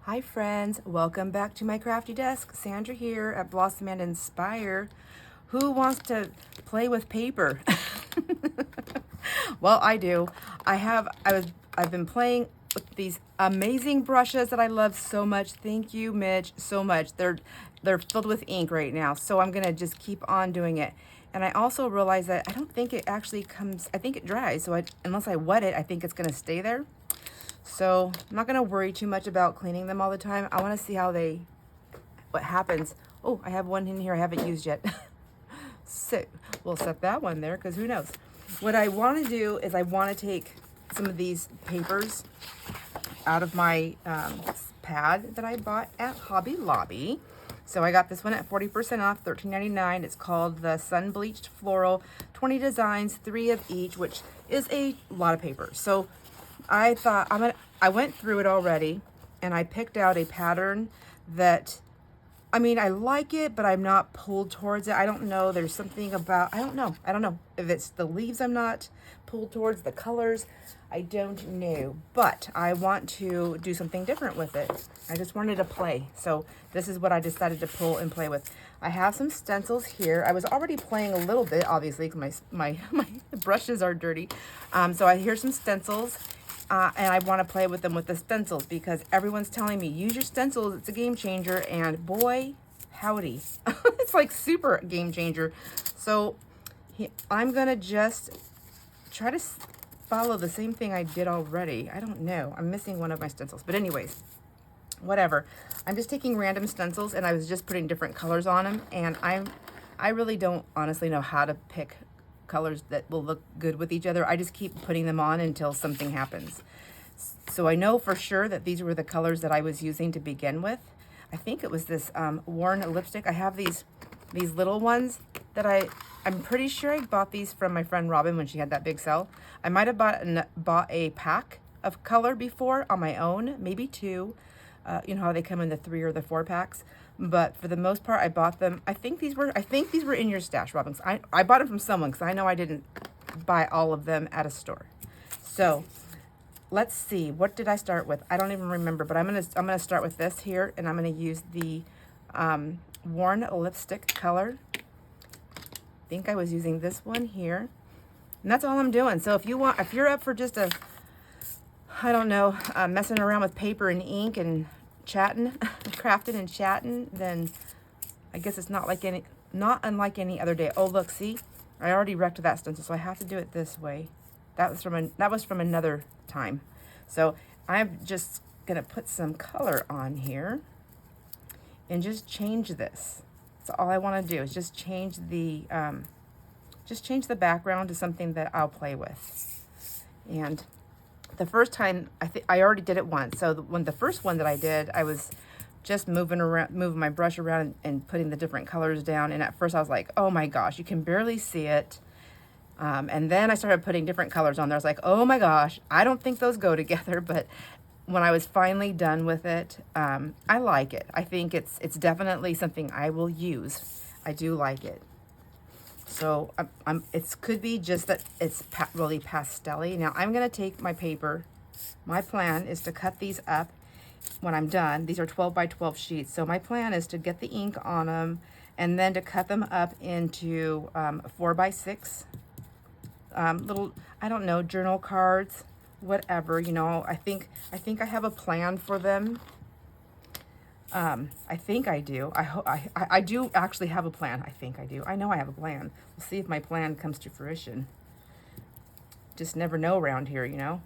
Hi friends, welcome back to my crafty desk. Sandra here at Blossom and Inspire. Who wants to play with paper? Well, I do. I've been playing with these amazing brushes that I love so much. Thank you, Mitch, so much. They're filled with ink right now, so I'm gonna just keep on doing it. And I also realized that I don't think it actually comes, I think it dries, so unless I wet it, I think it's gonna stay there. So I'm not gonna worry too much about cleaning them all the time. I wanna see what happens. Oh, I have one in here I haven't used yet. So we'll set that one there because who knows. What I wanna do is I wanna take some of these papers out of my pad that I bought at Hobby Lobby. So I got this one at 40% off, $13.99. It's called the Sun Bleached Floral, 20 designs, 3 of each, which is a lot of paper. So I thought I went through it already and I picked out a pattern that, I mean, I like it, but I'm not pulled towards it. I don't know. There's something about, I don't know if it's the leaves I'm not pulled towards, the colors. I don't know, but I want to do something different with it. I just wanted to play. So this is what I decided to pull and play with. I have some stencils here. I was already playing a little bit, obviously, because my brushes are dirty. So here's some stencils. And I want to play with them with the stencils because everyone's telling me, use your stencils, it's a game changer. And boy, howdy, it's like super game changer. So I'm going to just try to follow the same thing I did already. I don't know. I'm missing one of my stencils. But anyways, whatever. I'm just taking random stencils and I was just putting different colors on them. And I really don't honestly know how to pick colors that will look good with each other. I just keep putting them on until something happens. So I know for sure that these were the colors that I was using to begin with. I think it was this worn lipstick. I have these little ones that I'm pretty sure I bought these from my friend Robin when she had that big sale. I might have bought a pack of color before on my own, maybe 2. You know how they come in the 3 or the 4 packs. But for the most part, I bought them. I think these were in your stash, Robin. I bought them from someone because I know I didn't buy all of them at a store. So let's see. What did I start with? I don't even remember. But I'm gonna start with this here, and I'm gonna use the worn lipstick color. I think I was using this one here, and that's all I'm doing. So if you're up for just I don't know, messing around with paper and ink and chatting, crafting and chatting, then I guess it's not unlike any other day. Oh, look, see, I already wrecked that stencil, so I have to do it this way. That was from another time. So I'm just gonna put some color on here and just change this. So all I want to do is just change the background to something that I'll play with. And the first time, I already did it once. So the first one that I did, I was just moving my brush around and putting the different colors down. And at first I was like, oh my gosh, you can barely see it. And then I started putting different colors on there. I was like, oh my gosh, I don't think those go together. But when I was finally done with it, I like it. I think it's definitely something I will use. I do like it. So it could be just that it's really pastel-y. Now I'm gonna take my paper. My plan is to cut these up when I'm done. These are 12 by 12 sheets. So my plan is to get the ink on them and then to cut them up into 4 by 6 little, I don't know, journal cards, whatever, you know. I think I have a plan for them. I think I do. I do actually have a plan. I think I do. I know I have a plan. We'll see if my plan comes to fruition. Just never know around here, you know.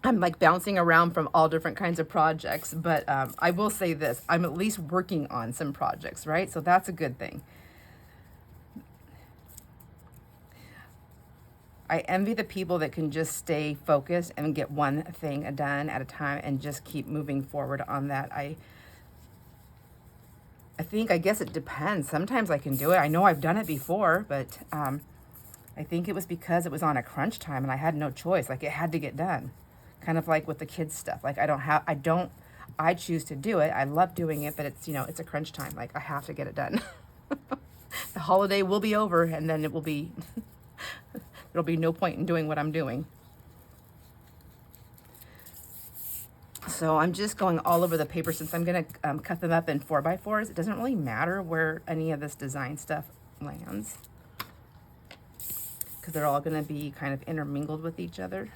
I'm like bouncing around from all different kinds of projects, but I will say this, I'm at least working on some projects, right? So that's a good thing. I envy the people that can just stay focused and get one thing done at a time and just keep moving forward on that. I guess it depends. Sometimes I can do it. I know I've done it before, but I think it was because it was on a crunch time and I had no choice. Like it had to get done. Kind of like with the kids stuff. Like I choose to do it. I love doing it, but it's, you know, it's a crunch time. Like I have to get it done. The holiday will be over and then it will be there'll be no point in doing what I'm doing. So I'm just going all over the paper since I'm gonna cut them up in 4x4s. It doesn't really matter where any of this design stuff lands because they're all gonna be kind of intermingled with each other.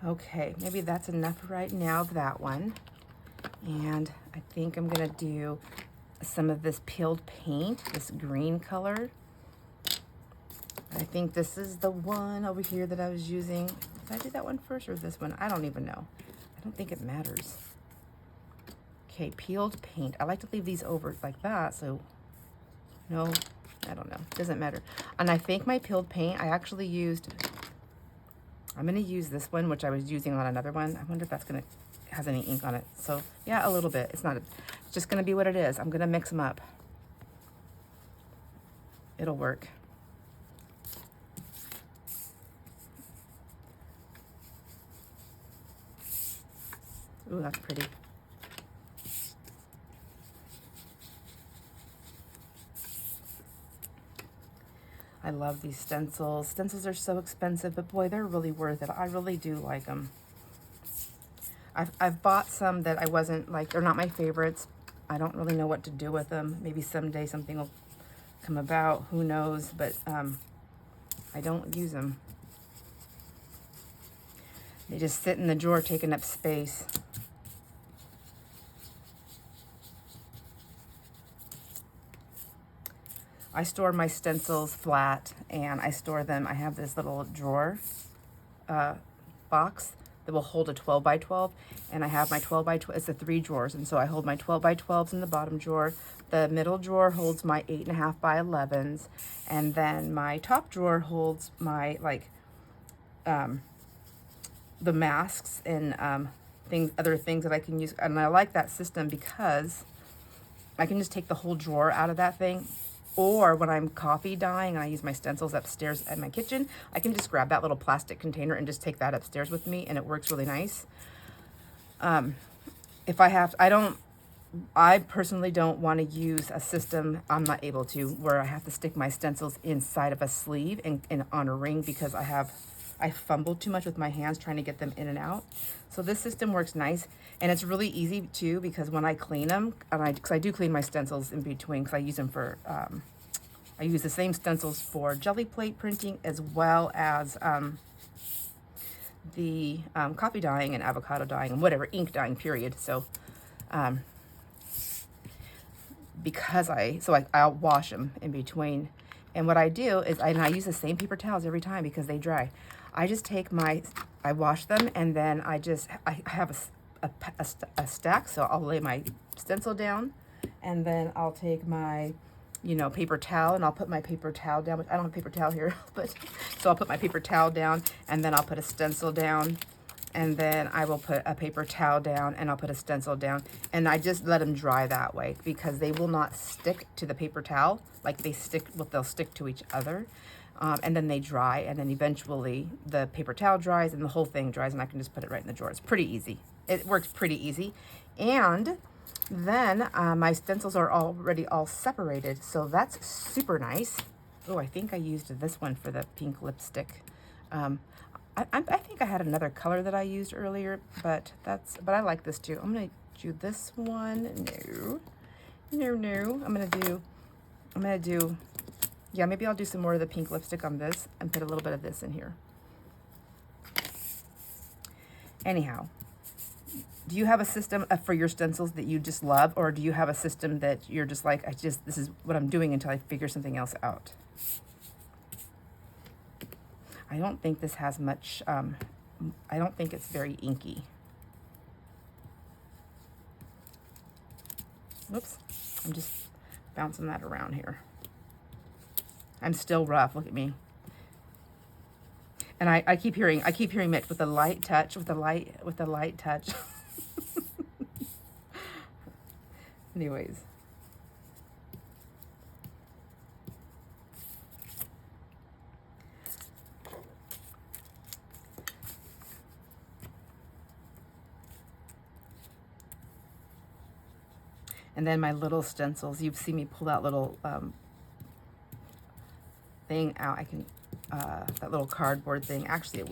Okay, maybe that's enough right now of that one. And I think I'm gonna do some of this peeled paint, this green color. I think this is the one over here that I was using. Did I do that one first or this one? I don't even know. I don't think it matters. Okay, peeled paint. I like to leave these over like that, so no, I don't know. Doesn't matter. And I think my peeled paint, I actually used, I'm gonna use this one, which I was using on another one. I wonder if that's gonna, has any ink on it. So yeah, a little bit. It's not, it's just gonna be what it is. I'm gonna mix them up. It'll work. Ooh, that's pretty. I love these stencils. Stencils are so expensive, but boy, they're really worth it. I really do like them. I've bought some that I wasn't like, they're not my favorites. I don't really know what to do with them. Maybe someday something will come about, who knows, but I don't use them. They just sit in the drawer taking up space. I store my stencils flat and I store them, I have this little drawer box that will hold a 12 by 12, and I have my 12 by 12, it's the 3 drawers, and so I hold my 12 by 12s in the bottom drawer. The middle drawer holds my 8.5 by 11s, and then my top drawer holds my like the masks and other things that I can use. And I like that system because I can just take the whole drawer out of that thing. Or when I'm coffee dyeing and I use my stencils upstairs at my kitchen, I can just grab that little plastic container and just take that upstairs with me, and it works really nice. If I have, I personally don't want to use a system, I'm not able to, where I have to stick my stencils inside of a sleeve and on a ring because I fumble too much with my hands trying to get them in and out. So this system works nice, and it's really easy too because when I clean them, and because I do clean my stencils in between because I use them for, I use the same stencils for jelly plate printing as well as the coffee dyeing and avocado dyeing and whatever, ink dyeing, period. So because I'll wash them in between. And what I do is, I use the same paper towels every time because they dry. I just take I wash them, and then I have a stack, so I'll lay my stencil down, and then I'll take my, paper towel, and I'll put my paper towel down. I don't have a paper towel here, but, so I'll put my paper towel down, and then I'll put a stencil down, and then I will put a paper towel down, and I'll put a stencil down, and I just let them dry that way because they will not stick to the paper towel like they'll stick to each other. And then they dry, and then eventually the paper towel dries and the whole thing dries, and I can just put it right in the drawer. It's pretty easy. It works pretty easy. And then my stencils are already all separated, so that's super nice. Oh, I think I used this one for the pink lipstick. I think I had another color that I used earlier, but I like this too. I'm gonna do this one. No. I'm gonna do, yeah, maybe I'll do some more of the pink lipstick on this and put a little bit of this in here. Anyhow, do you have a system for your stencils that you just love, or do you have a system that you're just like, this is what I'm doing until I figure something else out? I don't think this has much, I don't think it's very inky. Whoops, I'm just bouncing that around here. I'm still rough, look at me. And I keep hearing Mitch with a light touch, with a light touch. Anyways. And then my little stencils, you've seen me pull that little thing out. I can, that little cardboard thing. Actually,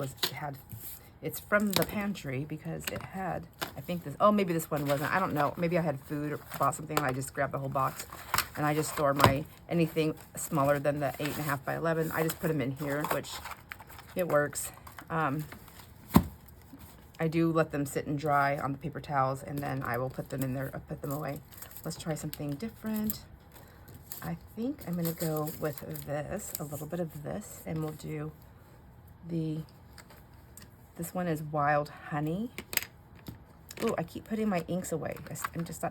it's from the pantry because it had, I think this, oh, maybe this one wasn't. I don't know. Maybe I had food or bought something and I just grabbed the whole box. And I just store anything smaller than the 8.5 by 11. I just put them in here, which it works. I do let them sit and dry on the paper towels, and then I will put them in there, put them away. Let's try something different. I think I'm gonna go with this, a little bit of this, and we'll do this one is Wild Honey. Ooh, I keep putting my inks away.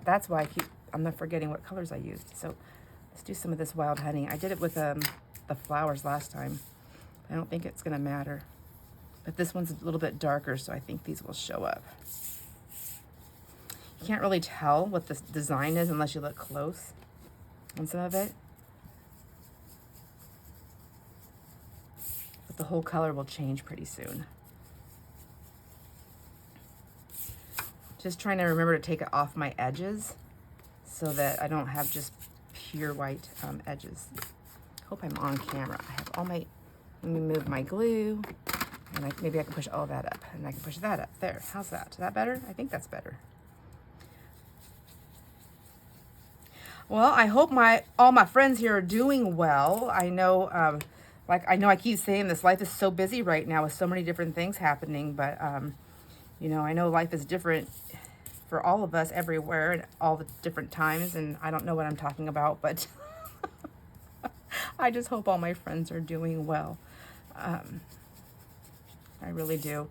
That's why I'm not forgetting what colors I used. So let's do some of this Wild Honey. I did it with the flowers last time. I don't think it's gonna matter. But this one's a little bit darker, so I think these will show up. You can't really tell what this design is unless you look close on some of it. But the whole color will change pretty soon. Just trying to remember to take it off my edges so that I don't have just pure white edges. Hope I'm on camera. I have all my, let me move my glue. And maybe I can push all that up, and I can push that up. There, how's that? Is that better? I think that's better. Well, I hope all my friends here are doing well. I know, I keep saying this, life is so busy right now with so many different things happening, but, you know, I know life is different for all of us everywhere and all the different times, and I don't know what I'm talking about, but I just hope all my friends are doing well. I really do.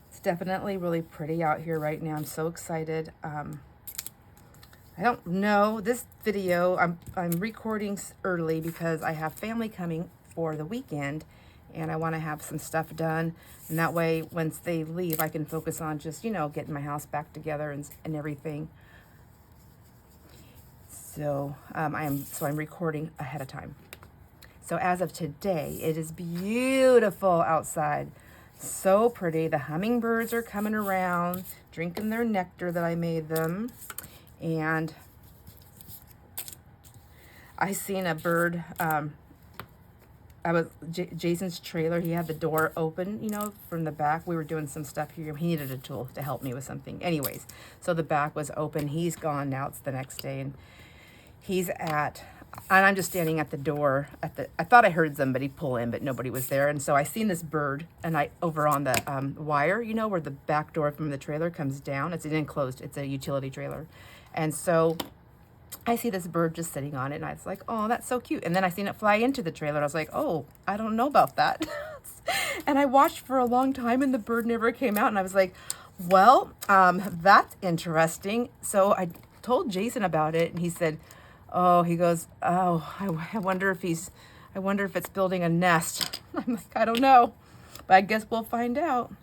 It's definitely really pretty out here right now. I'm so excited. I don't know, this video, I'm recording early because I have family coming for the weekend and I want to have some stuff done. And that way, once they leave, I can focus on just, you know, getting my house back together and everything. So, I'm recording ahead of time. So as of today, it is beautiful outside. So pretty. The hummingbirds are coming around, drinking their nectar that I made them. And I seen a bird, Jason's trailer, he had the door open, you know, from the back. We were doing some stuff here. He needed a tool to help me with something. Anyways, so the back was open. He's gone now. It's the next day. And and I'm just standing at the door I thought I heard somebody pull in, but nobody was there. And so I seen this bird, and over on the wire, you know, where the back door from the trailer comes down. It's an enclosed, it's a utility trailer. And so I see this bird just sitting on it, and I was like, oh, that's so cute. And then I seen it fly into the trailer. I was like, oh, I don't know about that. And I watched for a long time, and the bird never came out. And I was like, well, that's interesting. So I told Jason about it, and he said, oh, he goes, oh, I wonder if it's building a nest. I'm like, I don't know, but I guess we'll find out.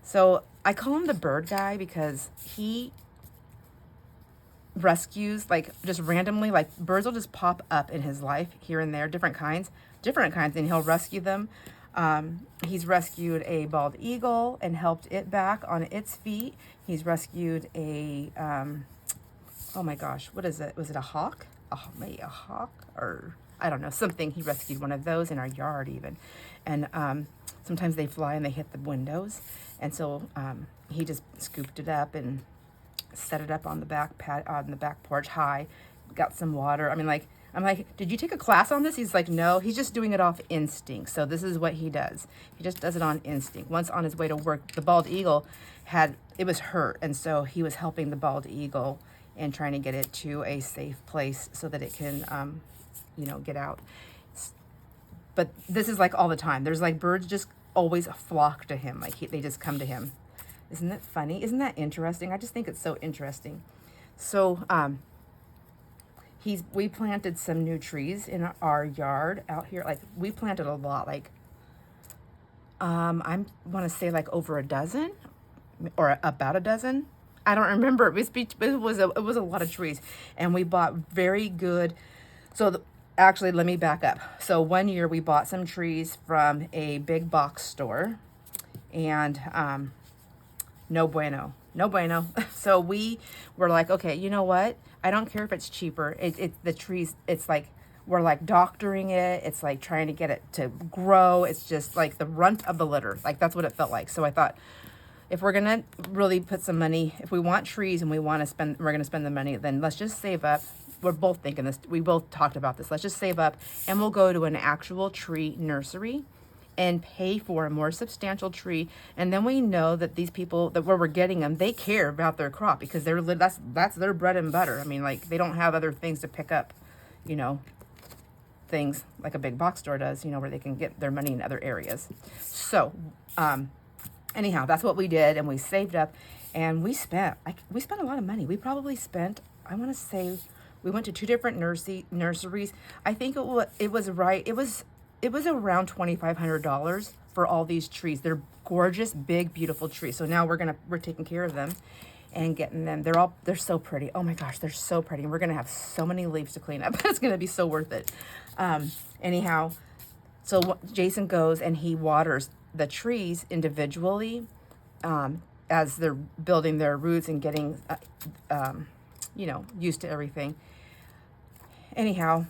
So I call him the bird guy because he rescues, like, just randomly, like, birds will just pop up in his life here and there, different kinds, and he'll rescue them. He's rescued a bald eagle and helped it back on its feet. He's rescued a, oh my gosh, what is it? Was it a hawk? Oh, maybe a hawk, or I don't know, something. He rescued one of those in our yard even. And sometimes they fly and they hit the windows. And so he just scooped it up and set it up on the back porch high, got some water. I mean, like, I'm like, did you take a class on this? He's like, no, he's just doing it off instinct. So this is what he does. He just does it on instinct. Once on his way to work, the bald eagle it was hurt. And so he was helping the bald eagle and trying to get it to a safe place so that it can, you know, get out. But this is like all the time. There's like birds just always flock to him. Like they just come to him. Isn't that funny? Isn't that interesting? I just think it's so interesting. So we planted some new trees in our yard out here. Like we planted a lot. Like I want to say like over a dozen or about a dozen. I don't remember. It was a lot of trees, and we bought very good. So actually, let me back up. So one year we bought some trees from a big box store, and no bueno, no bueno. So we were like, okay, you know what? I don't care if it's cheaper. The trees, it's like, we're like doctoring it. It's like trying to get it to grow. It's just like the runt of the litter. Like that's what it felt like. So I thought, if we're gonna really put some money, if we want trees and we're gonna spend the money, then let's just save up. We're both thinking this. We both talked about this. Let's just save up and we'll go to an actual tree nursery and pay for a more substantial tree. And then we know that these people, that where we're getting them, they care about their crop because that's their bread and butter. I mean, like, they don't have other things to pick up, you know, things like a big box store does, you know, where they can get their money in other areas. So, anyhow, that's what we did, and we saved up, and we spent a lot of money. We probably spent, I want to say, we went to 2 different nurseries. I think it was around $2,500 for all these trees. They're gorgeous, big, beautiful trees. So now we're taking care of them and getting them. They're so pretty. Oh my gosh, they're so pretty. And we're gonna have so many leaves to clean up. It's gonna be so worth it. Anyhow, so Jason goes and he waters the trees individually as they're building their roots and getting, you know, used to everything. Anyhow,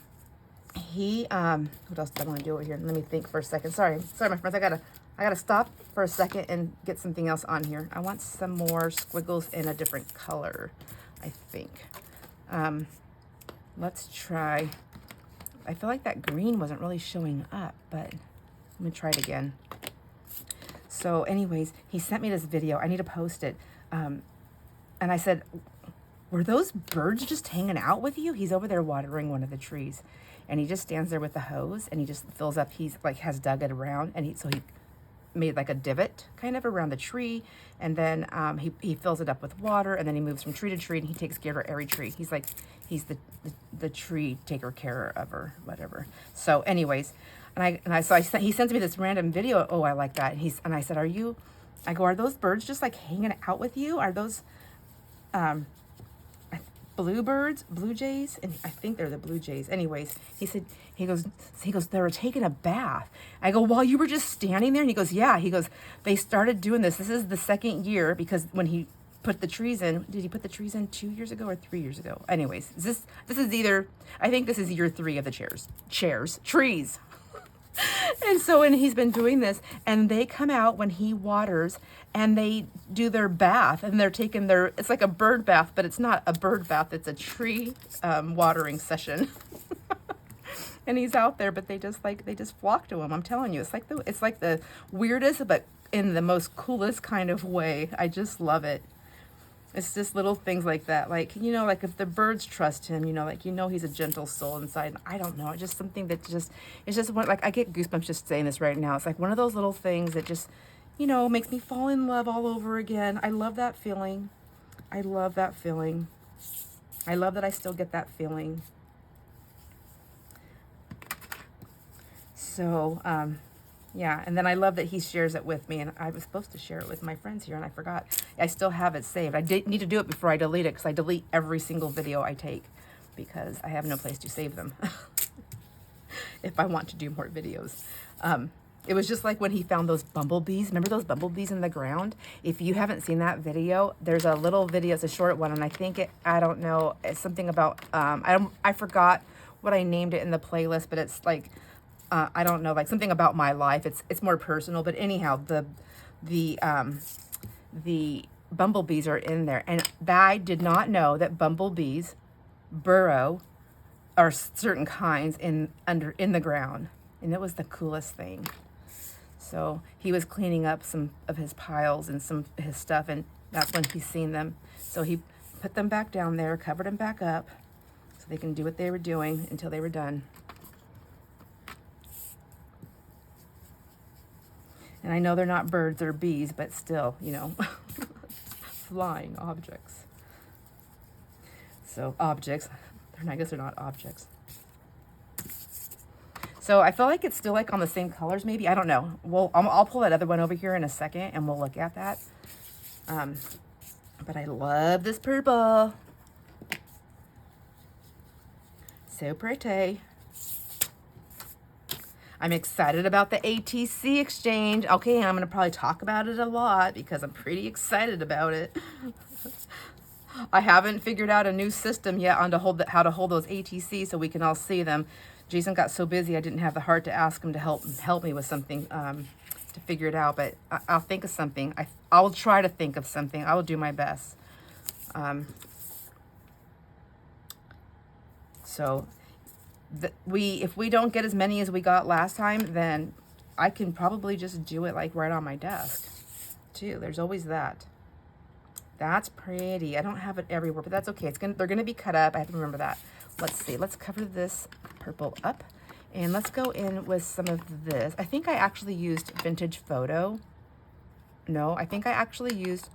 he, what else do I want to do over here? Let me think for a second. Sorry, my friends. I gotta stop for a second and get something else on here. I want some more squiggles in a different color, I think. Let's try. I feel like that green wasn't really showing up, but let me try it again. So anyways, he sent me this video. I need to post it. And I said, were those birds just hanging out with you? He's over there watering one of the trees. And he just stands there with the hose and he just fills up. He's like has dug it around, and he made like a divot kind of around the tree, and then he fills it up with water, and then he moves from tree to tree and he takes care of every tree. He's the tree taker care of or whatever. So anyways, he sends me this random video. Oh, I like that. And I said, are those birds just like hanging out with you? Are those bluebirds, blue jays? And I think they're the blue jays. Anyways, he goes, they were taking a bath. I go, while you were just standing there? And he goes, yeah. He goes, they started doing this. This is the 2nd year, because when he put the trees in, did he put the trees in 2 years ago or 3 years ago? Anyways, this is either, I think this is year 3 of the trees. And so, and he's been doing this, and they come out when he waters and they do their bath, and they're taking it's like a bird bath, but it's not a bird bath, it's a tree watering session. And he's out there, but they just flock to him. I'm telling you, it's like the weirdest, but in the most coolest kind of way. I just love it. It's just little things like that. Like, you know, like if the birds trust him, you know, like, you know, he's a gentle soul inside. I don't know. It's just something that it's just one, like, I get goosebumps just saying this right now. It's like one of those little things that just, you know, makes me fall in love all over again. I love that feeling. I love that feeling. I love that I still get that feeling. So, yeah, and then I love that he shares it with me, and I was supposed to share it with my friends here, and I forgot. I still have it saved. I need to do it before I delete it, because I delete every single video I take, because I have no place to save them if I want to do more videos. It was just like when he found those bumblebees. Remember those bumblebees in the ground? If you haven't seen that video, there's a little video. It's a short one, and I think I don't know, it's something about, I forgot what I named it in the playlist, but it's like, I don't know, like something about my life. It's more personal, but anyhow, the bumblebees are in there, and I did not know that bumblebees burrow, or certain kinds, in the ground, and it was the coolest thing. So he was cleaning up some of his piles and some of his stuff, and that's when he seen them. So he put them back down there, covered them back up, so they can do what they were doing until they were done. And I know they're not birds or bees, but still, you know, flying objects. So objects, I guess they're not objects. So I feel like it's still like on the same colors, maybe. I don't know. Well, I'll pull that other one over here in a second, and we'll look at that. But I love this purple. So pretty. I'm excited about the ATC exchange. Okay, I'm going to probably talk about it a lot because I'm pretty excited about it. I haven't figured out a new system yet on how to hold those ATCs so we can all see them. Jason got so busy I didn't have the heart to ask him to help me with something to figure it out, but I'll think of something. I'll try to think of something. I will do my best. So if we don't get as many as we got last time, then I can probably just do it like right on my desk too. There's always that. That's pretty. I don't have it everywhere, but that's okay. They're gonna be cut up. I have to remember that. Let's see. Let's cover this purple up, and let's go in with some of this. I think I actually used Vintage Photo. No, I think I actually used.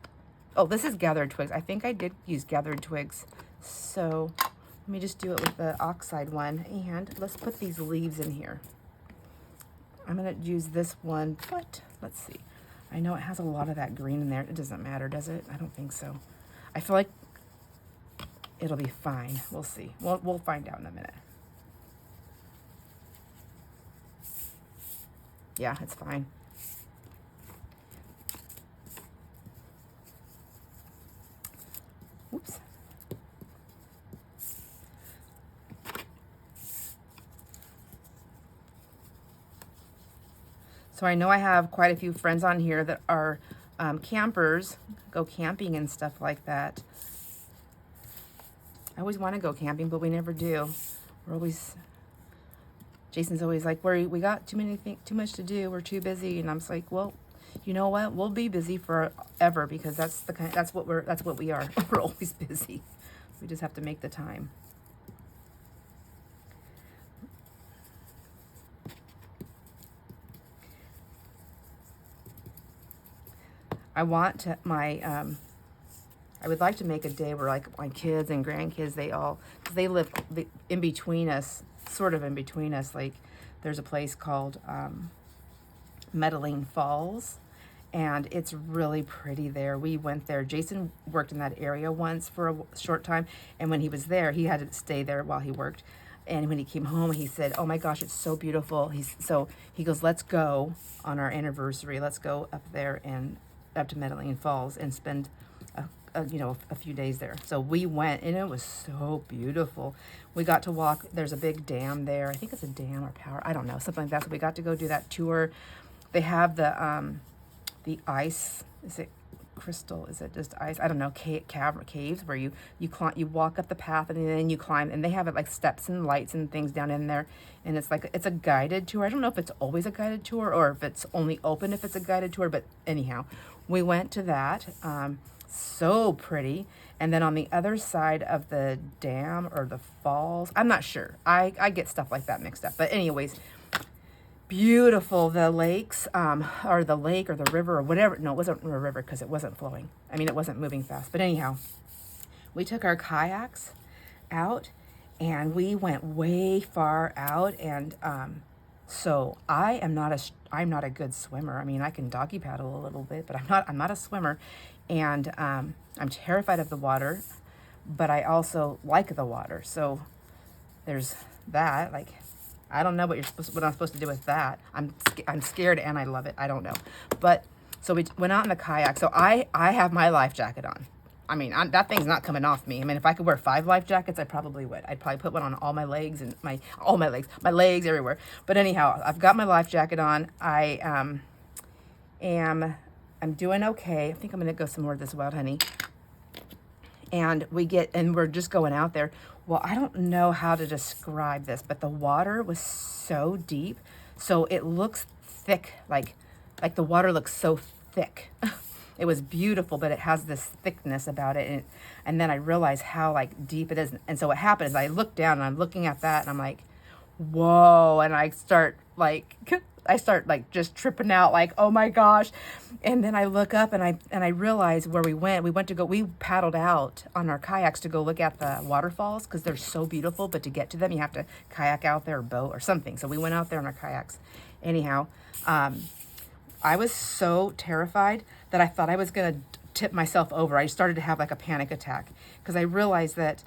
Oh, this is Gathered Twigs. I think I did use Gathered Twigs. So let me just do it with the oxide one, and let's put these leaves in here. I'm gonna use this one, but let's see. I know it has a lot of that green in there. It doesn't matter, does it? I don't think so. I feel like it'll be fine. We'll see. We'll find out in a minute. Yeah, it's fine. Oops. So I know I have quite a few friends on here that are campers, go camping and stuff like that. I always want to go camping, but we never do. Jason's always like, we got too much to do. We're too busy, and I'm just like, well, you know what? We'll be busy forever because that's what we are. We're always busy. We just have to make the time. I would like to make a day where like my kids and grandkids, because they live in between us, sort of in between us. Like there's a place called Meadowing Falls, and it's really pretty there. We went there. Jason worked in that area once for a short time, and when he was there, he had to stay there while he worked. And when he came home, he said, "Oh my gosh, it's so beautiful." He goes, "Let's go on our anniversary. Let's go up there and up to Meadowing Falls and spend a few days there." So we went, and it was so beautiful. We got to walk. There's a big dam there. I think it's a dam or power. I don't know, something like that. So we got to go do that tour. They have the ice. Is it crystal? Is it just ice? I don't know. Caves where you walk up the path and then you climb, and they have it like steps and lights and things down in there. And it's a guided tour. I don't know if it's always a guided tour or if it's only open if it's a guided tour, but anyhow, we went to that. So pretty. And then on the other side of the dam or the falls, I'm not sure. I get stuff like that mixed up. But anyways, beautiful. The lakes, or the lake or the river or whatever. No, it wasn't a river because it wasn't flowing. I mean, it wasn't moving fast. But anyhow, we took our kayaks out and we went way far out. And so I'm not a good swimmer. I mean, I can doggy paddle a little bit, but I'm not a swimmer. And I'm terrified of the water, but I also like the water. So there's that. Like, I don't know what I'm supposed to do with that. I'm scared and I love it. I don't know. But so we went out in the kayak. So I have my life jacket on. I mean, that thing's not coming off me. I mean, if I could wear 5 life jackets, I probably would. I'd probably put one on all my legs and my legs everywhere. But anyhow, I've got my life jacket on. I'm doing okay. I think I'm gonna go some more of this wild honey. And we're just going out there. Well, I don't know how to describe this, but the water was so deep, so it looks thick, like the water looks so thick. It was beautiful, but it has this thickness about it. And then I realized how like deep it is. And so what happened is I looked down and I'm looking at that and I'm like, whoa. And I start like just tripping out like, oh my gosh. And then I look up and I realize where we paddled out on our kayaks to go look at the waterfalls because they're so beautiful, but to get to them, you have to kayak out there or boat or something. So we went out there on our kayaks. Anyhow, I was so terrified that I thought I was going to tip myself over. I started to have like a panic attack because I realized that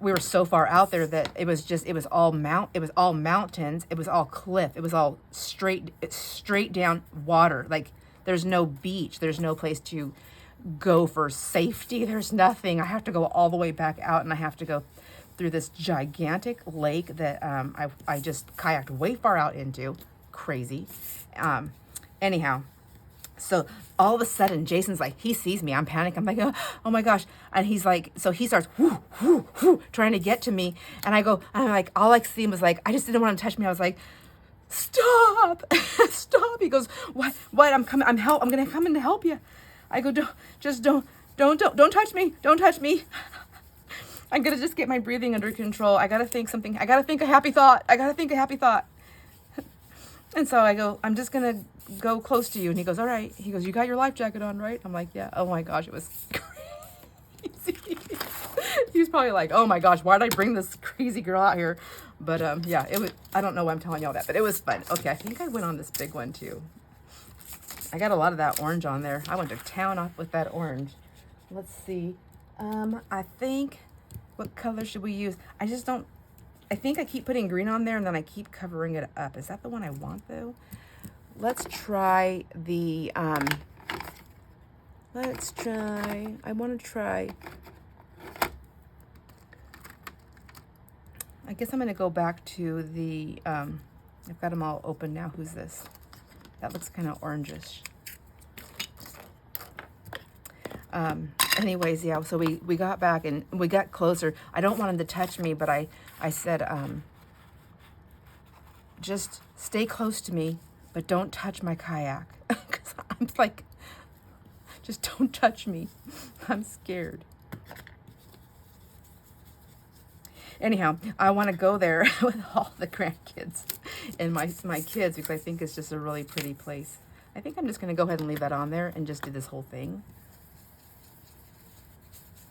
we were so far out there that it was all mountains, it was all cliff, it was all straight down water. Like there's no beach, there's no place to go for safety, there's nothing. I have to go all the way back out, and I have to go through this gigantic lake that I just kayaked way far out into. Crazy. Anyhow, so all of a sudden Jason's like, he sees me, I'm panicking, I'm like, oh my gosh, and he's like, so he starts trying to get to me, and I'm like, all I see him was like, I just didn't want to touch me. I was like, stop. Stop. He goes, what I'm gonna come in to help you. I go, don't touch me, don't touch me. I'm gonna just get my breathing under control. I gotta think a happy thought. And so I go, I'm just gonna go close to you. And he goes, all right. He goes, you got your life jacket on, right? I'm like, yeah. Oh my gosh, it was crazy. He's probably like, oh my gosh, why did I bring this crazy girl out here? But yeah, it was, I don't know why I'm telling you all that, but it was fun. Okay, I think I went on this big one too. I got a lot of that orange on there. I went to town off with that orange. Let's see. I think, what color should we use? I think I keep putting green on there, and then I keep covering it up. Is that the one I want though? Let's try the, I want to try, I guess I'm going to go back to the, I've got them all open now. Who's this? That looks kind of orangish. Anyways, yeah, so we got back and we got closer. I don't want him to touch me, but I said, just stay close to me, but don't touch my kayak. Because I'm like, just don't touch me. I'm scared. Anyhow, I want to go there with all the grandkids and my kids, because I think it's just a really pretty place. I think I'm just going to go ahead and leave that on there and just do this whole thing.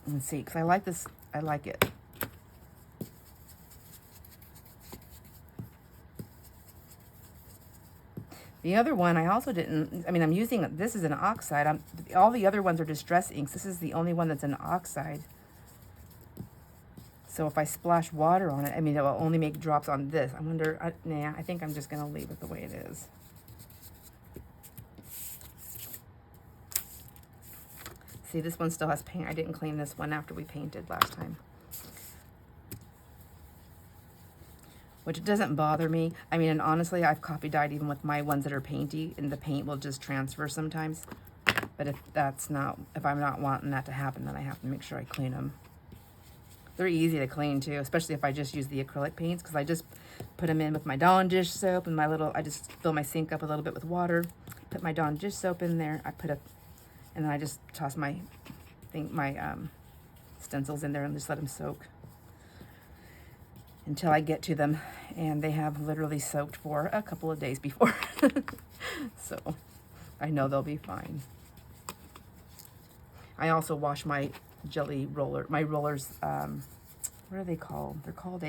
And see, because I like this. I like it. The other one, I also didn't, I mean, I'm using, this is an oxide. All the other ones are distress inks. This is the only one that's an oxide. So if I splash water on it, I mean, it will only make drops on this. I wonder, nah, I think I'm just going to leave it the way it is. See, this one still has paint. I didn't clean this one after we painted last time. Which doesn't bother me. I mean, and honestly, I've copy dyed even with my ones that are painty, and the paint will just transfer sometimes. But if I'm not wanting that to happen, then I have to make sure I clean them. They're easy to clean too, especially if I just use the acrylic paints, because I just put them in with my Dawn dish soap and I just fill my sink up a little bit with water, put my Dawn dish soap in there, and then I just toss my stencils in there and just let them soak until I get to them, and they have literally soaked for a couple of days before. So I know they'll be fine. I also wash my rollers, what are they called? They're called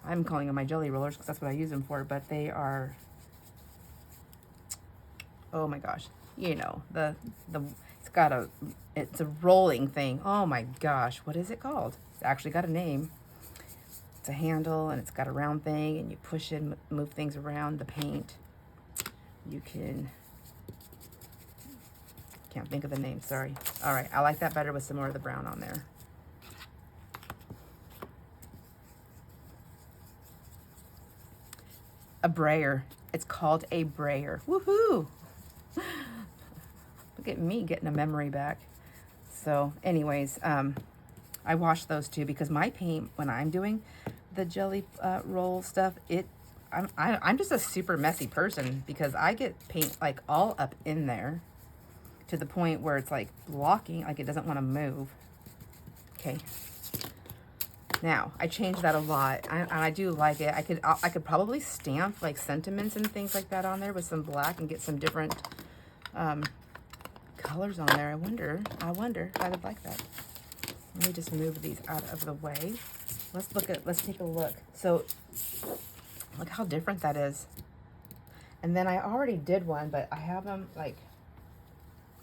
I'm calling them my jelly rollers because that's what I use them for, but they are, oh my gosh, you know, it's a rolling thing. Oh my gosh, what is it called? It's actually got a name. It's a handle, and it's got a round thing, and you push it, move things around the paint. You can't think of the name, sorry. All right, I like that better with some more of the brown on there. A brayer. It's called a brayer. Woohoo! Look at me getting a memory back. So anyways, I wash those too, because my paint, when I'm doing the jelly roll stuff, I'm just a super messy person, because I get paint like all up in there to the point where it's like blocking, like it doesn't want to move. Okay. Now, I changed that a lot, and I do like it. I could probably stamp like sentiments and things like that on there with some black and get some different colors on there. I wonder if I would like that. Let me just move these out of the way. Let's take a look. So, look how different that is. And then I already did one, but I have them like,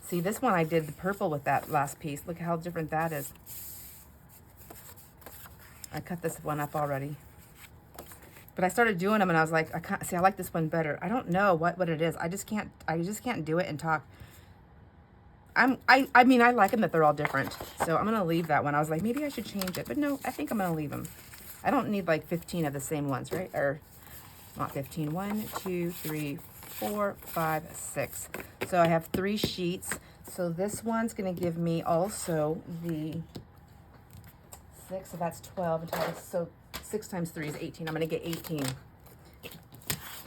see, this one I did the purple with that last piece. Look how different that is. I cut this one up already. But I started doing them and I was like, I like this one better. I don't know what it is. I just can't do it and talk. I mean, I like them that they're all different. So I'm going to leave that one. I was like, maybe I should change it. But no, I think I'm going to leave them. I don't need like 15 of the same ones, right? Or not 15. 1, 2, 3, 4, 5, 6. So I have 3 sheets. So this one's going to give me also the 6. So that's 12. So 6 times 3 is 18. I'm going to get 18.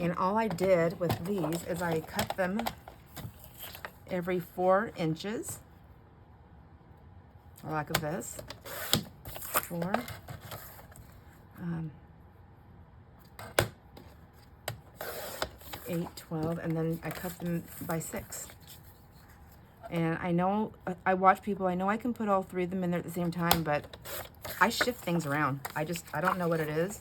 And all I did with these is I cut them every 4 inches. Like this. 4. 8, 12, and then I cut them by 6. And I know, I watch people, I know I can put all 3 of them in there at the same time, but I shift things around. I don't know what it is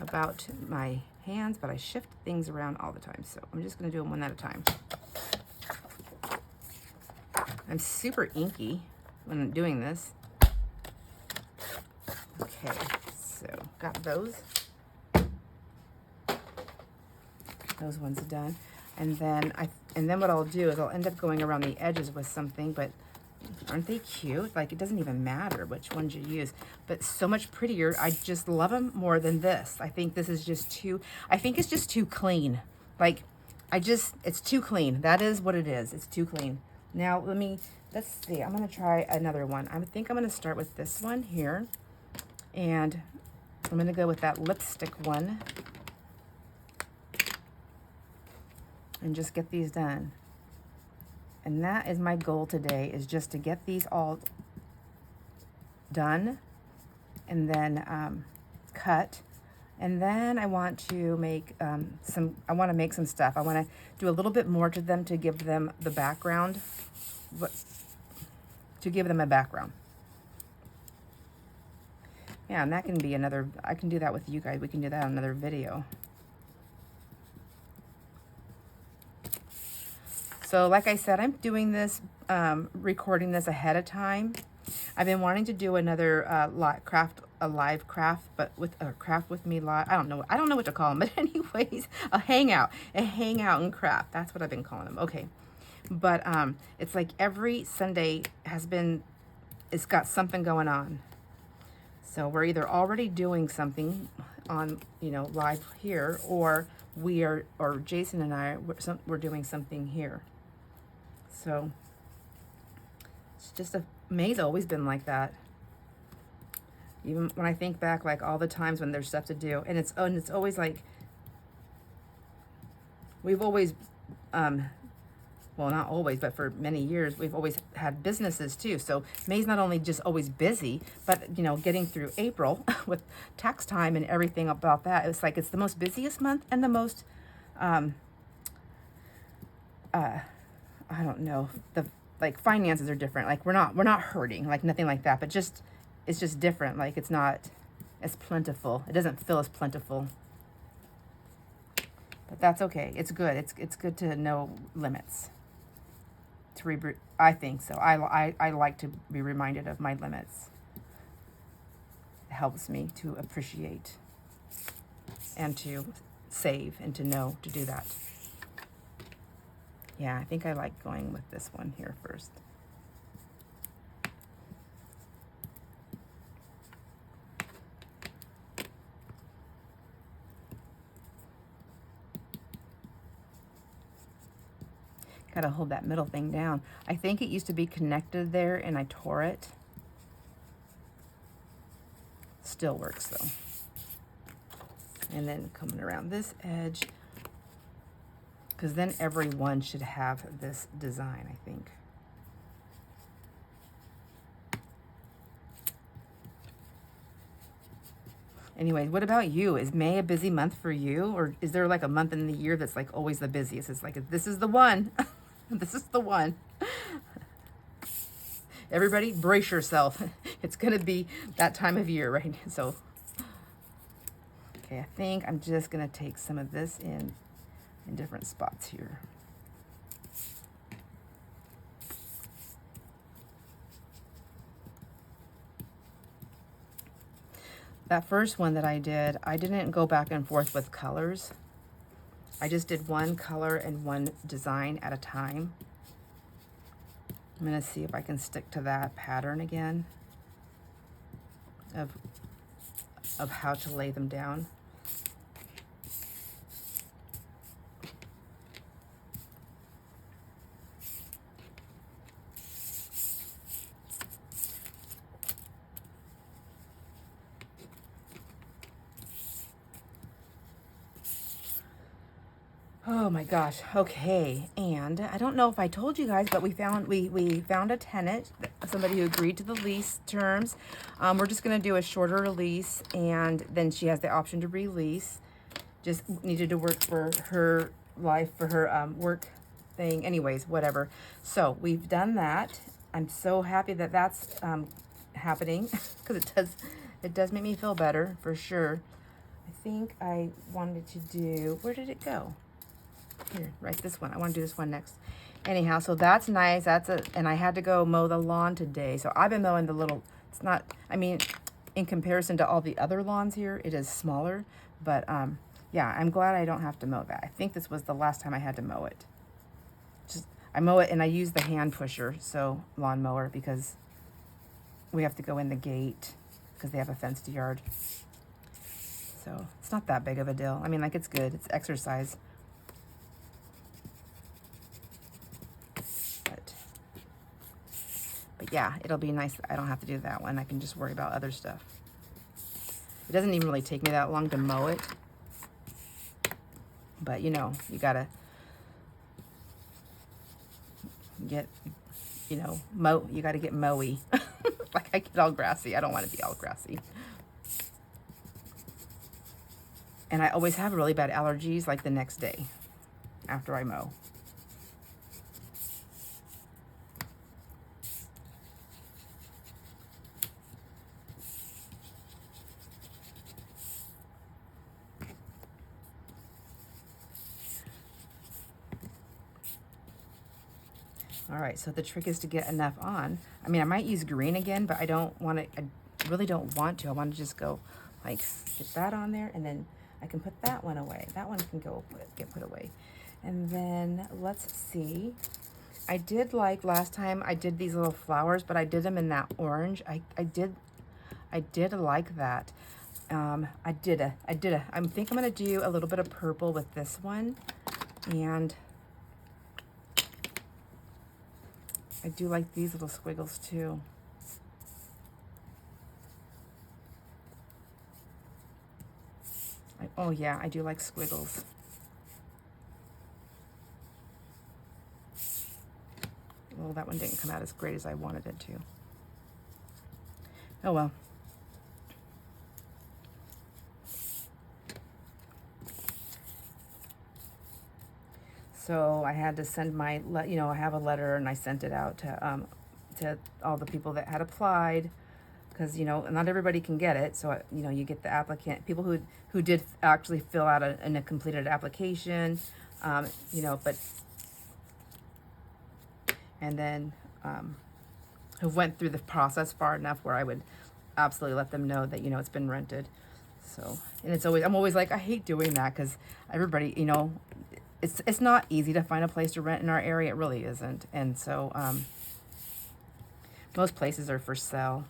about my hands, but I shift things around all the time. So I'm just gonna do them one at a time. I'm super inky when I'm doing this. Okay, so got those. Those ones done. And then what I'll do is I'll end up going around the edges with something, but aren't they cute? Like, it doesn't even matter which ones you use, but so much prettier. I just love them more than this. I think this is just too, I think it's just too clean. Like, it's too clean. That is what it is. It's too clean. Now, let's see. I'm going to try another one. I think I'm going to start with this one here. And I'm going to go with that lipstick one. And just get these done. And that is my goal today, is just to get these all done and then cut. And then I want to make some stuff. I want to do a little bit more to them to give them the background, to give them a background. Yeah, and that can be another, I can do that with you guys. We can do that on another video. So like I said, I'm doing this, recording this ahead of time. I've been wanting to do another live craft, but with a craft with me live. I don't know what to call them, but anyways, a hangout and craft. That's what I've been calling them. Okay, but it's like every Sunday it's got something going on. So we're either already doing something on, live here, or Jason and I, we're doing something here. So it's just May's always been like that. Even when I think back, like all the times when there's stuff to do, and it's always like, we've always, well, not always, but for many years, we've always had businesses too. So May's not only just always busy, but getting through April with tax time and everything about that, it's like it's the most busiest month and the most, I don't know, like finances are different. Like we're not hurting, like nothing like that, but it's just different. Like it's not as plentiful. It doesn't feel as plentiful. But that's okay. It's good. It's good to know limits. I think so. I like to be reminded of my limits. It helps me to appreciate and to save and to know to do that. Yeah, I think I like going with this one here first. Gotta hold that middle thing down. I think it used to be connected there and I tore it. Still works though. And then coming around this edge, because then everyone should have this design, I think. Anyway, what about you? Is May a busy month for you? Or is there like a month in the year that's like always the busiest? It's like, this is the one. This is the one. Everybody brace yourself. It's gonna be that time of year, right? So, okay, I think I'm just gonna take some of this in different spots here. that first one that I didn't go back and forth with colors. I just did one color and one design at a time. I'm gonna see if I can stick to that pattern again of how to lay them down. Oh my gosh. Okay. And I don't know if I told you guys, but we found a tenant, somebody who agreed to the lease terms. We're just going to do a shorter lease, and then she has the option to release. Just needed to work for her life, for her work thing. Anyways, whatever. So we've done that. I'm so happy that that's happening because it does make me feel better for sure. I think I wanted to do, where did it go? Here, right, this one. I want to do this one next. Anyhow, so that's nice. And I had to go mow the lawn today. So I've been mowing the little, it's not, I mean, in comparison to all the other lawns here, it is smaller. But yeah, I'm glad I don't have to mow that. I think this was the last time I had to mow it. I mow it and I use the hand pusher, so lawnmower, because we have to go in the gate because they have a fenced yard. So it's not that big of a deal. I mean, like, it's good. It's exercise. But yeah, it'll be nice that I don't have to do that one. I can just worry about other stuff. It doesn't even really take me that long to mow it. But you know, you gotta get, you know, you gotta get mowy. Like, I get all grassy. I don't want to be all grassy. And I always have really bad allergies like the next day after I mow. All right, so the trick is to get enough on. I mean, I might use green again, but I don't want to, I really don't want to. I want to just go, like, get that on there, and then I can put that one away. That one can get put away. And then, let's see. I did, like, last time I did these little flowers, but I did them in that orange. I did like that. I think I'm going to do a little bit of purple with this one, and I do like these little squiggles too. Oh yeah, I do like squiggles. Well, that one didn't come out as great as I wanted it to. Oh well. So I had to send my, you know, I have a letter and I sent it out to all the people that had applied, because, you know, not everybody can get it. So, you know, you get the applicant, people who did actually fill out a completed application, you know, but, and then who went through the process far enough where I would absolutely let them know that, you know, it's been rented. So, and it's always, I'm always like, I hate doing that because everybody, you know, it's not easy to find a place to rent in our area. It really isn't. And so most places are for sale.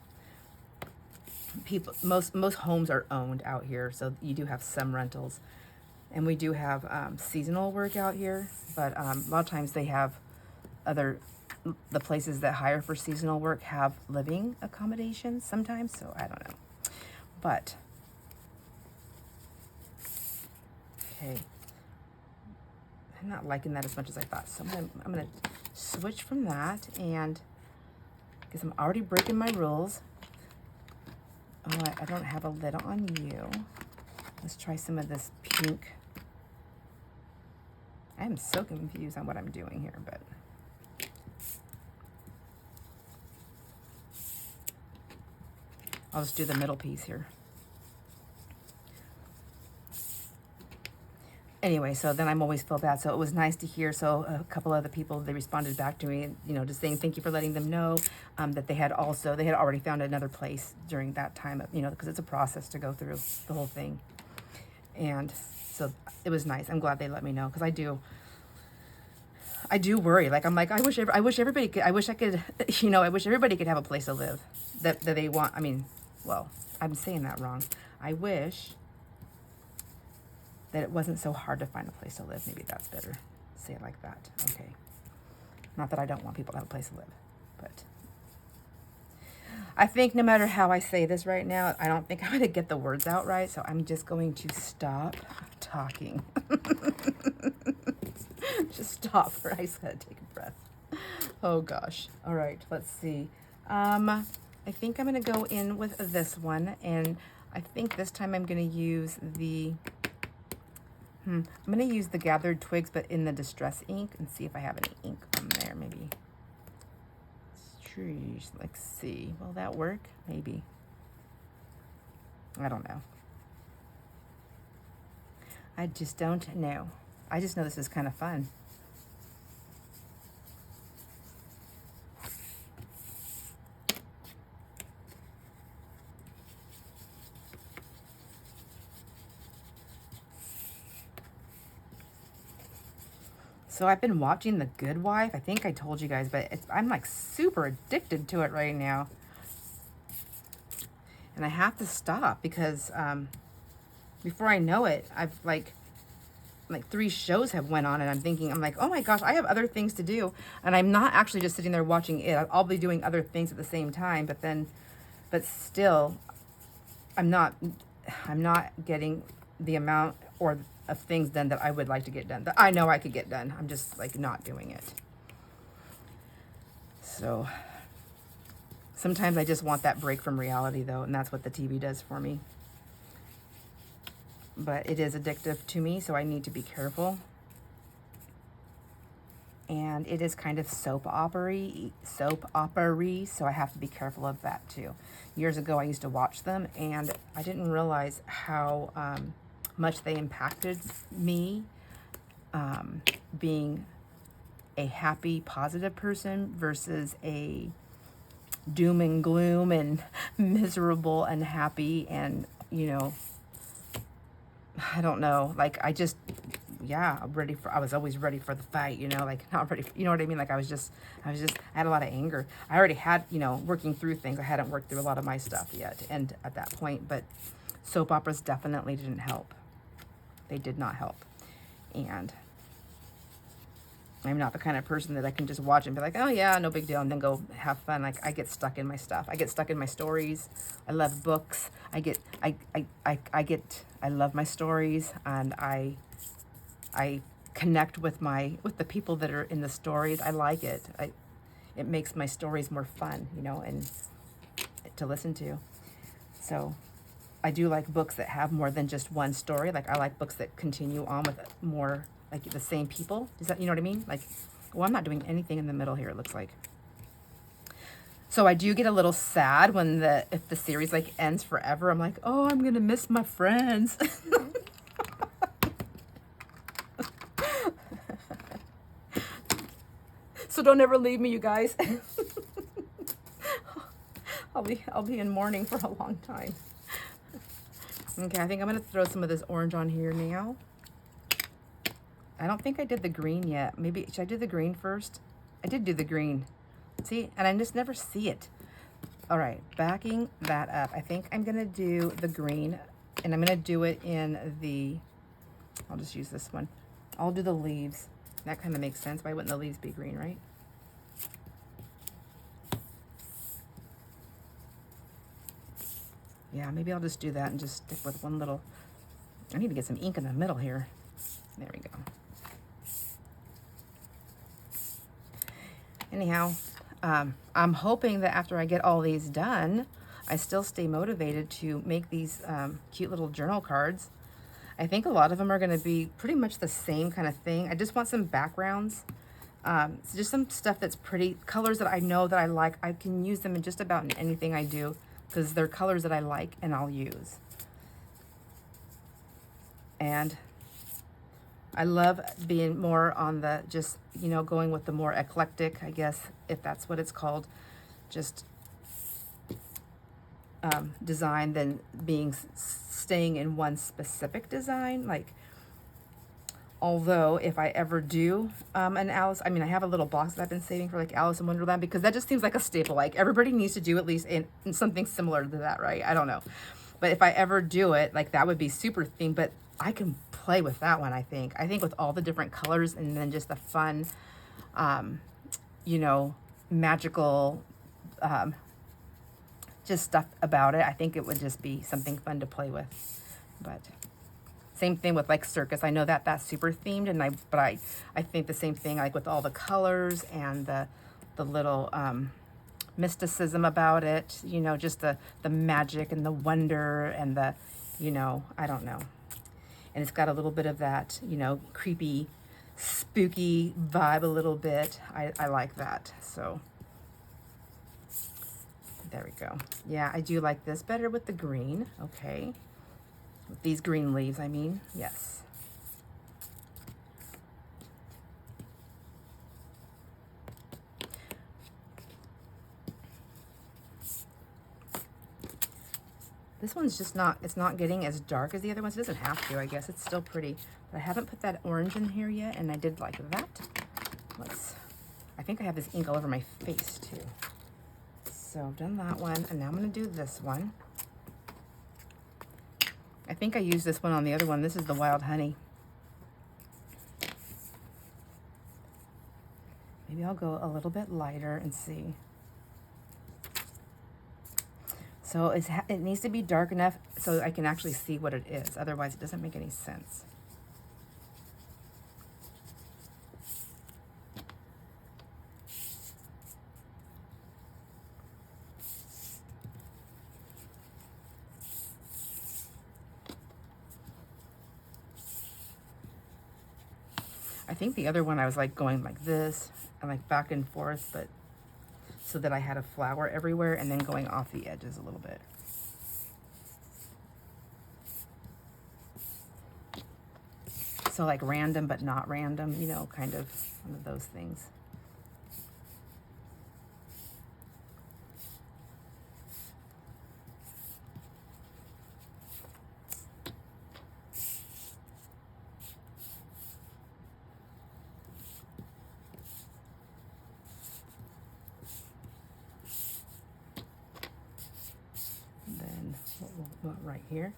Most homes are owned out here, so you do have some rentals. And we do have seasonal work out here, but a lot of times they have the places that hire for seasonal work have living accommodations sometimes, so I don't know. But, okay. I'm not liking that as much as I thought, so I'm gonna switch from that, and because I'm already breaking my rules. Oh, I don't have a lid on you. Let's try some of this pink. I am so confused on what I'm doing here, but I'll just do the middle piece here. anyway, so then I'm always feel bad. So it was nice to hear. So a couple other people, they responded back to me, you know, just saying thank you for letting them know that they had already found another place during that time, you know, because it's a process to go through the whole thing. And so it was nice. I'm glad they let me know, because I do worry. Like, I'm like, I wish everybody could, I wish everybody could have a place to live that they want. I mean, well, I'm saying that wrong. I wish that it wasn't so hard to find a place to live. Maybe that's better. Say it like that. Okay. Not that I don't want people to have a place to live, but I think no matter how I say this right now, I don't think I'm going to get the words out right. So I'm just going to stop talking. Just stop. I just got to take a breath. Oh gosh. All right. Let's see. I think I'm going to go in with this one, and I think this time I'm going to use the I'm going to use the Gathered Twigs, but in the Distress ink, and see if I have any ink on there. Maybe. Trees. Let's see. Will that work? Maybe. I don't know. I just don't know. I just know this is kind of fun. So I've been watching The Good Wife. I think I told you guys, but I'm like super addicted to it right now. And I have to stop because before I know it, I've like 3 shows have went on, and I'm like, oh my gosh, I have other things to do. And I'm not actually just sitting there watching it. I'll be doing other things at the same time, but still, I'm not getting the amount of things done that I would like to get done, that I know I could get done. I'm just like not doing it. So sometimes I just want that break from reality though, and that's what the TV does for me. But it is addictive to me, so I need to be careful. And it is kind of soap opera-y, so I have to be careful of that too. Years ago I used to watch them, and I didn't realize how much they impacted me, being a happy, positive person versus a doom and gloom and miserable and happy, and, you know, I don't know, like, I was always ready for the fight, you know, like, not ready, you know what I mean? Like, I had a lot of anger. I already had, you know, working through things. I hadn't worked through a lot of my stuff yet, and at that point, but soap operas definitely didn't help. They did not help. And I'm not the kind of person that I can just watch and be like, oh yeah, no big deal, and then go have fun. Like, I get stuck in my stuff. I get stuck in my stories. I love books. I love my stories, and I connect with the people that are in the stories. I like it. It makes my stories more fun, you know, and to listen to. So I do like books that have more than just one story. Like, I like books that continue on with more, like, the same people. Is that, you know what I mean? Like, well, I'm not doing anything in the middle here, it looks like. So I do get a little sad when if the series like ends forever. I'm like, oh, I'm gonna miss my friends. So don't ever leave me, you guys. I'll be in mourning for a long time. Okay, I think I'm gonna throw some of this orange on here now. I don't think I did the green yet. Maybe, should I do the green first? I did do the green. See, and I just never see it. All right, backing that up. I think I'm gonna do the green, and I'm gonna do it in I'll just use this one. I'll do the leaves. That kind of makes sense. Why wouldn't the leaves be green, right? Yeah, maybe I'll just do that and just stick with one little, I need to get some ink in the middle here. There we go. Anyhow, I'm hoping that after I get all these done, I still stay motivated to make these cute little journal cards. I think a lot of them are going to be pretty much the same kind of thing. I just want some backgrounds. It's just some stuff that's pretty, colors that I know that I like. I can use them in just about anything I do because they're colors that I like and I'll use. And I love being more on the just, you know, going with the more eclectic, I guess, if that's what it's called, just design than being staying in one specific design. Like, although if I ever do an Alice, I mean, I have a little box that I've been saving for like Alice in Wonderland, because that just seems like a staple. Like, everybody needs to do at least in something similar to that, right? I don't know. But if I ever do it, like, that would be super themed, but I can play with that one, I think. I think with all the different colors and then just the fun, you know, magical, just stuff about it. I think it would just be something fun to play with. But same thing with like circus. I know that that's super themed, and I think the same thing, like with all the colors and the little mysticism about it, you know, just the magic and the wonder and the, you know, I don't know. And it's got a little bit of that, you know, creepy, spooky vibe a little bit. I like that. So there we go. Yeah, I do like this better with the green. Okay. With these green leaves, I mean, yes. This one's just not, it's not getting as dark as the other ones. It doesn't have to, I guess. It's still pretty. But I haven't put that orange in here yet, and I did like that. I think I have this ink all over my face too. So I've done that one, and now I'm gonna do this one. I think I used this one on the other one. This is the Wild Honey. Maybe I'll go a little bit lighter and see. So it needs to be dark enough so I can actually see what it is. Otherwise, it doesn't make any sense. I think the other one I was like going like this and like back and forth, but so that I had a flower everywhere, and then going off the edges a little bit. So like random but not random, you know, kind of one of those things. Right here.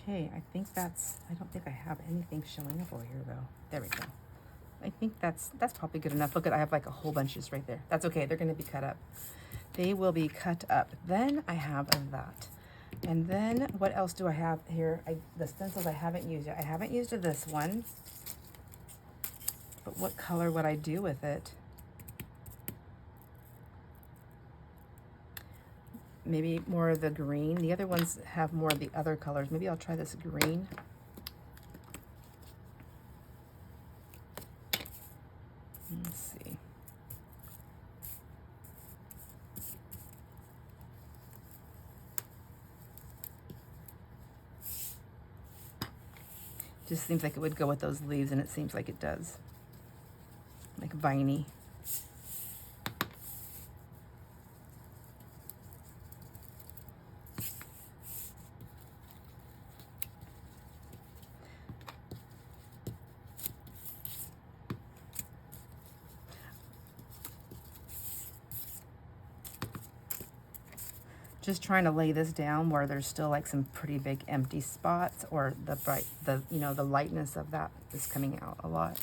Okay, I think that's, I don't think I have anything showing up over here though. There we go. I think that's probably good enough. Look at, I have like a whole bunch just right there. That's okay, they're gonna be cut up. They will be cut up. Then I have that. And then what else do I have here? The stencils I haven't used yet. I haven't used this one. But what color would I do with it? Maybe more of the green. The other ones have more of the other colors. Maybe I'll try this green. Let's see. Just seems like it would go with those leaves, and it seems like it does. Like viney. Just trying to lay this down where there's still like some pretty big empty spots, or you know, the lightness of that is coming out a lot.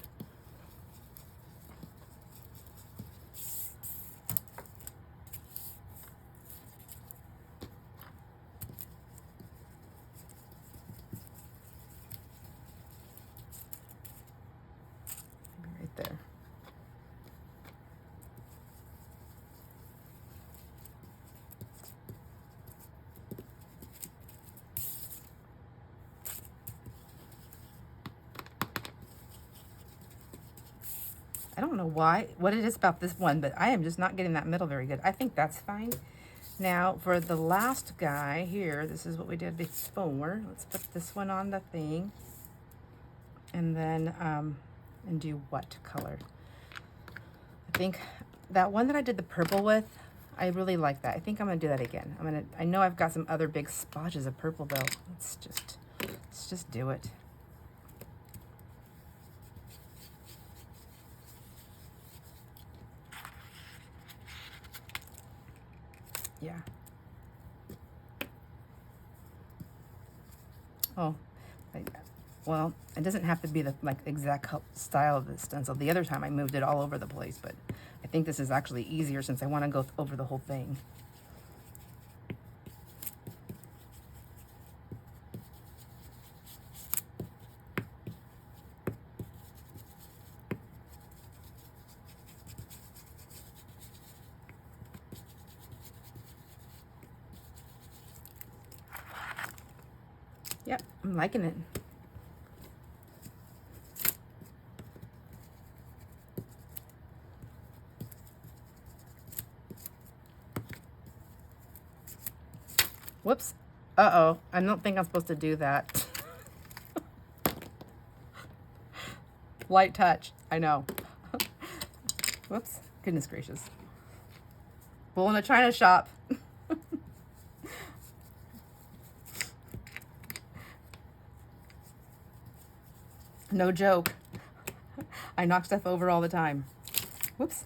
Right there. I don't know what it is about this one, but I am just not getting that middle very good. I think that's fine. Now for the last guy here, this is what we did before. Let's put this one on the thing. And then, and do what color? I think that one that I did the purple with, I really like that. I think I'm gonna do that again. I know I've got some other big splotches of purple though. Let's just do it. Yeah. Oh, well, it doesn't have to be the exact style of the stencil. The other time I moved it all over the place, but I think this is actually easier since I want to go over the whole thing. Yep, I'm liking it. Whoops. Uh-oh. I don't think I'm supposed to do that. Light touch. I know. Whoops. Goodness gracious. Bull in a china shop. No joke. I knock stuff over all the time. Whoops.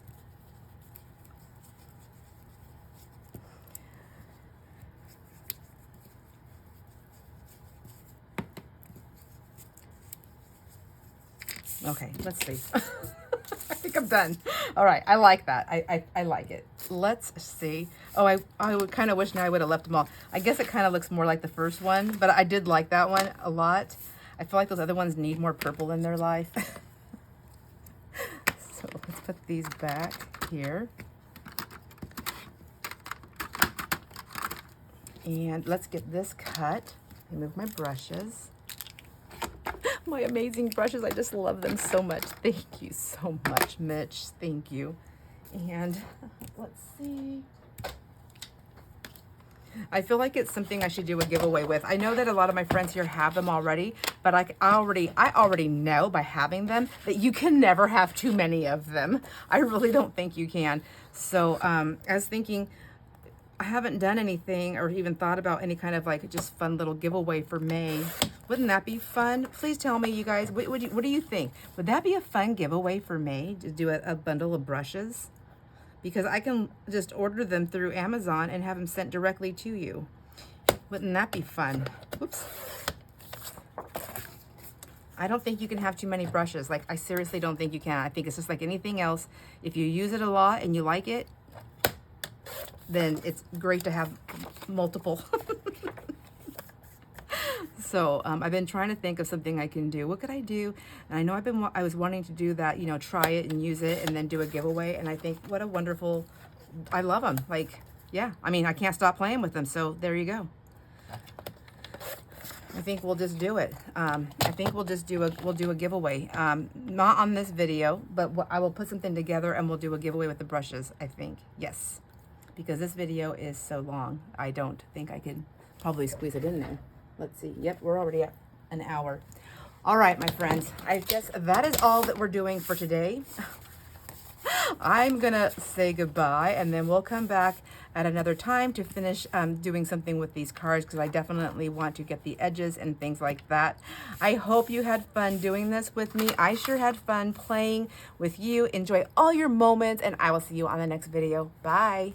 Okay, let's see. I think I'm done. All right, I like that. I like it. Let's see. Oh, I would kind of wish now I would have left them all. I guess it kind of looks more like the first one, but I did like that one a lot. I feel like those other ones need more purple in their life. So let's put these back here. And let's get this cut. Remove my brushes. My amazing brushes. I just love them so much. Thank you so much, Mitch. Thank you. And let's see. I feel like it's something I should do a giveaway with. I know that a lot of my friends here have them already, but I already know by having them that you can never have too many of them. I really don't think you can. So I was thinking, I haven't done anything or even thought about any kind of just fun little giveaway for May. Wouldn't that be fun? Please tell me, you guys, what do you think? Would that be a fun giveaway for May to do a bundle of brushes? Because I can just order them through Amazon and have them sent directly to you. Wouldn't that be fun? Oops. I don't think you can have too many brushes. I seriously don't think you can. I think it's just like anything else. If you use it a lot and you like it, then it's great to have multiple. So I've been trying to think of something I can do. What could I do? And I know I was wanting to do that, try it and use it and then do a giveaway. And I think what a wonderful, I love them. Yeah, I mean, I can't stop playing with them. So there you go. I think we'll just do it. I think we'll do a giveaway. Not on this video, but I will put something together and we'll do a giveaway with the brushes, I think. Yes, because this video is so long. I don't think I could probably squeeze it in there. Let's see. Yep, we're already at an hour. All right, my friends. I guess that is all that we're doing for today. I'm going to say goodbye, and then we'll come back at another time to finish doing something with these cards, because I definitely want to get the edges and things like that. I hope you had fun doing this with me. I sure had fun playing with you. Enjoy all your moments, and I will see you on the next video. Bye.